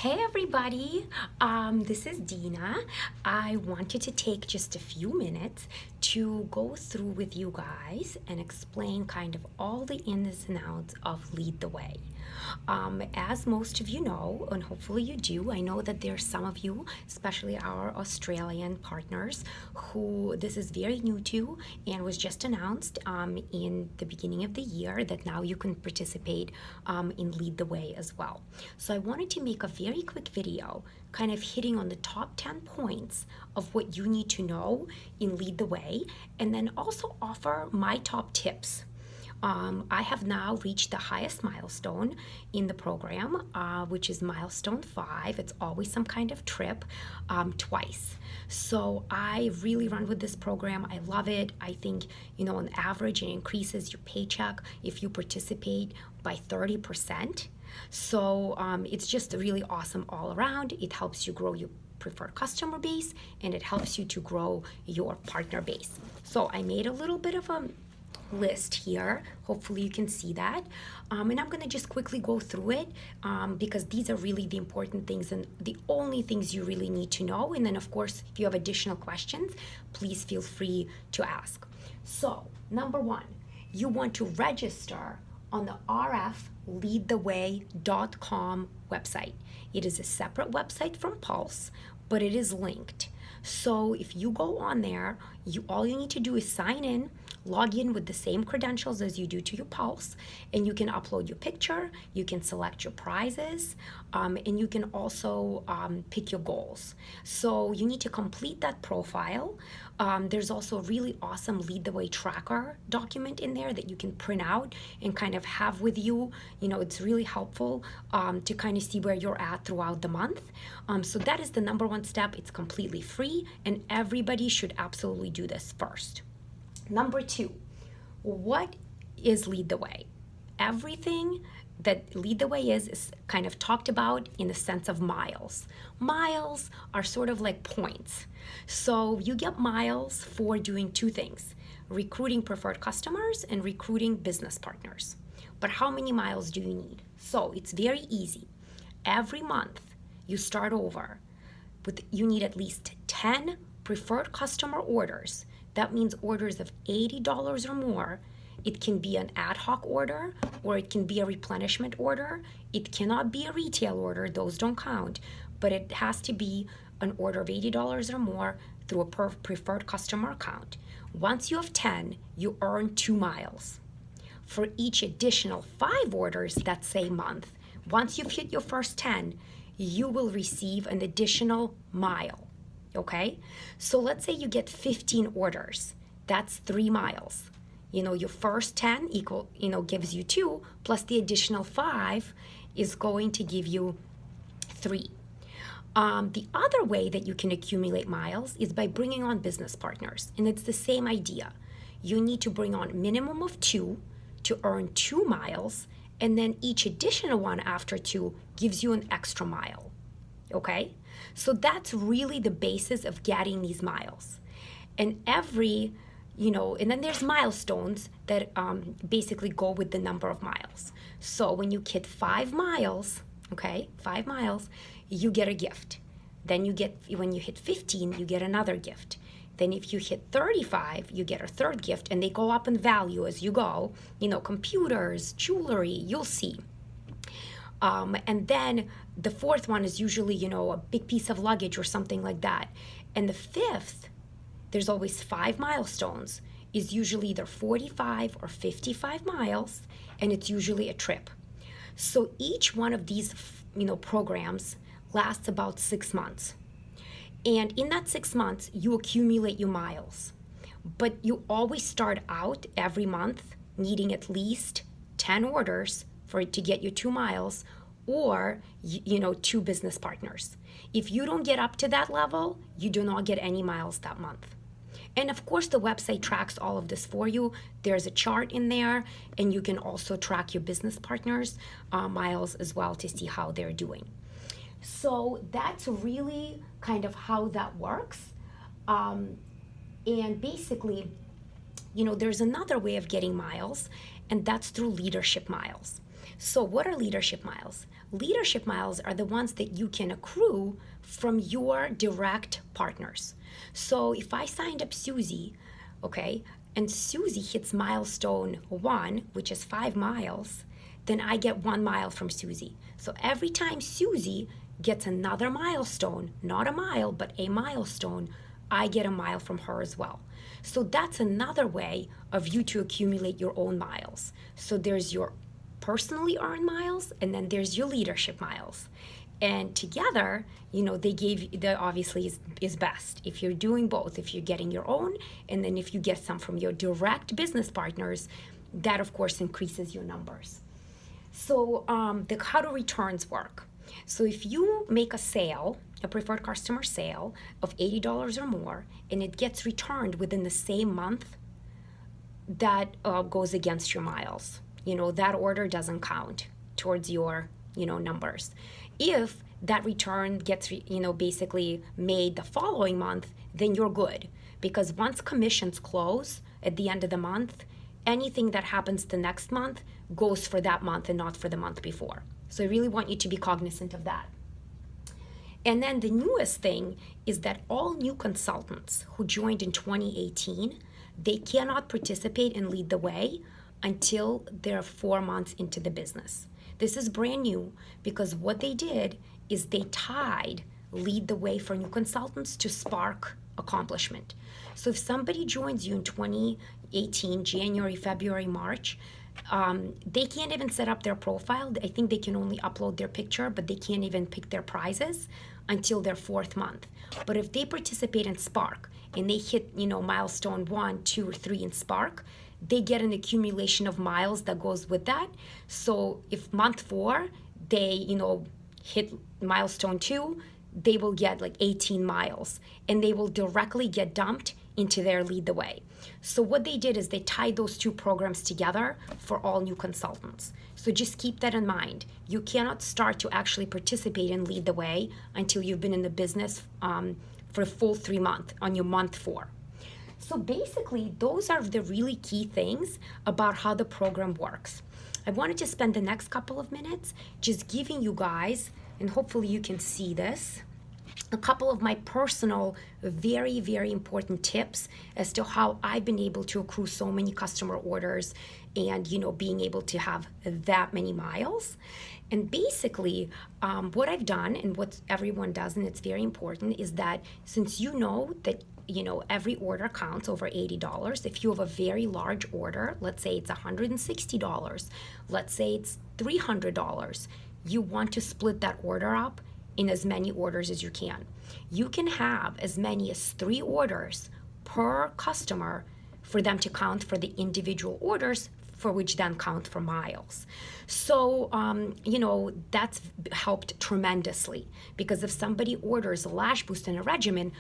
Hey everybody, this is Dina. I wanted to take just a few minutes to go through with you guys and explain kind of all the ins and outs of Lead the Way. As most of you know, and hopefully you do, I know that there's some of you, especially our Australian partners, who this is very new to and was just announced in the beginning of the year that now you can participate in Lead the Way as well. So I wanted to make a very quick video kind of hitting on the top 10 points of what you need to know in Lead the Way, and then also offer my top tips. I have now reached the highest milestone in the program, which is milestone 5. It's always some kind of trip, twice. So I really run with this program. I love it. I think, on average, it increases your paycheck if you participate by 30%. So it's just really awesome all around. It helps you grow your preferred customer base, and it helps you to grow your partner base. So I made a little bit of a list here. Hopefully you can see that. And I'm going to just quickly go through it because these are really the important things and the only things you really need to know. And then, of course, if you have additional questions, please feel free to ask. So, number 1, you want to register on the rfleadtheway.com website. It is a separate website from Pulse, but it is linked. So if you go on there, all you need to do is sign in, log in with the same credentials as you do to your Pulse, and you can upload your picture, you can select your prizes, and you can also pick your goals. So you need to complete that profile. There's also a really awesome Lead the Way tracker document in there that you can print out and kind of have with you. It's really helpful to kind of see where you're at throughout the month. So that is the number 1 step. It's completely free, and everybody should absolutely do this first. Number 2, what is Lead the Way? Everything that Lead the Way is kind of talked about in the sense of miles. Miles are sort of like points. So you get miles for doing 2 things: recruiting preferred customers and recruiting business partners. But how many miles do you need? So it's very easy. Every month you start over you need at least 10 preferred customer orders. That means orders of $80 or more. It can be an ad hoc order, or it can be a replenishment order. It cannot be a retail order, those don't count, but it has to be an order of $80 or more through a preferred customer account. Once you have 10, you earn 2 miles. For each additional 5 orders that same month, once you've hit your first 10, you will receive an additional mile. Okay? So let's say you get 15 orders. That's 3 miles. Your first 10 gives you 2, plus the additional 5 is going to give you 3. The other way that you can accumulate miles is by bringing on business partners. And it's the same idea. You need to bring on minimum of 2 to earn 2 miles, and then each additional one after 2 gives you an extra mile. Okay? So that's really the basis of getting these miles. And and then there's milestones that basically go with the number of miles. So when you hit 5 miles, 5 miles, you get a gift. Then when you hit 15, you get another gift. Then if you hit 35, you get a third gift, and they go up in value as you go. Computers, jewelry, you'll see. And then the 4th one is usually, a big piece of luggage or something like that. And the 5th, there's always 5 milestones, is usually either 45 or 55 miles, and it's usually a trip. So each one of these, programs lasts about 6 months. And in that 6 months, you accumulate your miles. But you always start out every month needing at least 10 orders for it to get you 2 miles, or 2 business partners. If you don't get up to that level, you do not get any miles that month. And of course, the website tracks all of this for you. There's a chart in there, and you can also track your business partners' miles as well to see how they're doing. So that's really kind of how that works. And basically, there's another way of getting miles, and that's through leadership miles. So, what are leadership miles? Leadership miles are the ones that you can accrue from your direct partners. So, if I signed up Susie, okay, and Susie hits milestone 1, which is 5 miles, then I get 1 mile from Susie. So, every time Susie gets another milestone, not a mile, but a milestone, I get a mile from her as well. So that's another way of you to accumulate your own miles. So there's your personally earned miles, and then there's your leadership miles. And together, they obviously is best if you're doing both, if you're getting your own, and then if you get some from your direct business partners, that of course increases your numbers. So how do returns work? So if you make a sale, a preferred customer sale of $80 or more, and it gets returned within the same month, that goes against your miles. That order doesn't count towards your, numbers. If that return gets, basically made the following month, then you're good. Because once commissions close at the end of the month, anything that happens the next month goes for that month and not for the month before. So I really want you to be cognizant of that. And then the newest thing is that all new consultants who joined in 2018, they cannot participate and lead the way until they're 4 months into the business. This is brand new because what they did is they tied lead the way for new consultants to Spark accomplishment. So if somebody joins you in 2018, January, February, March, they can't even set up their profile. I think they can only upload their picture, but they can't even pick their prizes until their 4th month. But if they participate in Spark and they hit, milestone 1, 2, or 3 in Spark, they get an accumulation of miles that goes with that. So if month 4, they, hit milestone 2, they will get like 18 miles and they will directly get dumped into their lead the way. So what they did is they tied those 2 programs together for all new consultants. So just keep that in mind. You cannot start to actually participate in lead the way until you've been in the business for a full 3 months on your month 4. So basically, those are the really key things about how the program works. I wanted to spend the next couple of minutes just giving you guys, and hopefully you can see this, a couple of my personal, very, very important tips as to how I've been able to accrue so many customer orders and, being able to have that many miles. And basically, what I've done and what everyone does, and it's very important, is that since that every order counts over $80. If you have a very large order, let's say it's $160, let's say it's $300, you want to split that order up in as many orders as you can. You can have as many as 3 orders per customer for them to count for the individual orders, for which then count for miles. So, that's helped tremendously, because if somebody orders a lash boost and a regimen,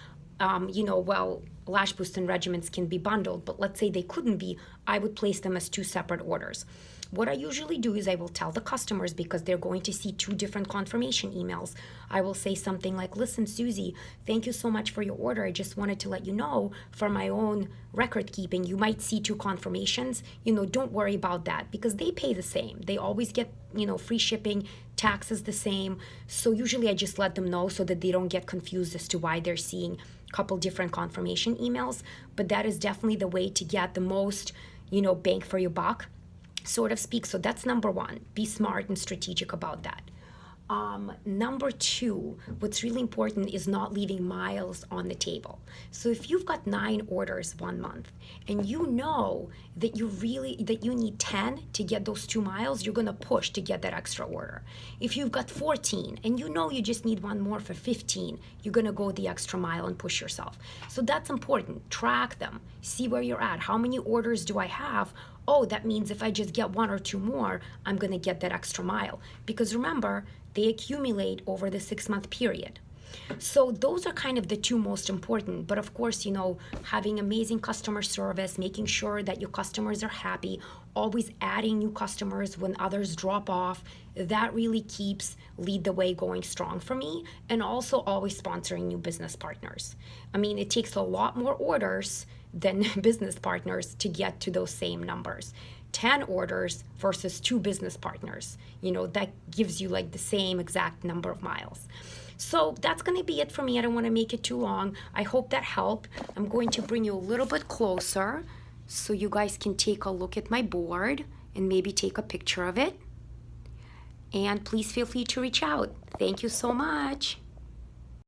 lash boost and regimens can be bundled, but let's say they couldn't be, I would place them as 2 separate orders. What I usually do is I will tell the customers, because they're going to see 2 different confirmation emails. I will say something like, listen, Susie, thank you so much for your order. I just wanted to let you know, for my own record keeping, you might see 2 confirmations. Don't worry about that, because they pay the same. They always get, free shipping, taxes the same. So usually I just let them know so that they don't get confused as to why they're seeing a couple different confirmation emails. But that is definitely the way to get the most, bang for your buck, sort of speak. So that's number 1. Be smart and strategic about that. Number 2, what's really important is not leaving miles on the table. So if you've got 9 orders 1 month and you know that you need 10 to get those 2 miles, you're going to push to get that extra order. If you've got 14 and you know you just need 1 more for 15, you're going to go the extra mile and push yourself. So that's important. Track them. See where you're at. How many orders do I have? Oh, that means if I just get 1 or 2 more, I'm going to get that extra mile. Because remember, they accumulate over the 6-month period. So those are kind of the 2 most important. But of course, having amazing customer service, making sure that your customers are happy, always adding new customers when others drop off, that really keeps Lead the Way going strong for me. And also always sponsoring new business partners. I mean, it takes a lot more orders than business partners to get to those same numbers. 10 orders versus 2 business partners. You know, that gives you like the same exact number of miles. So that's going to be it for me. I don't want to make it too long. I hope that helped. I'm going to bring you a little bit closer so you guys can take a look at my board and maybe take a picture of it. And please feel free to reach out. Thank you so much.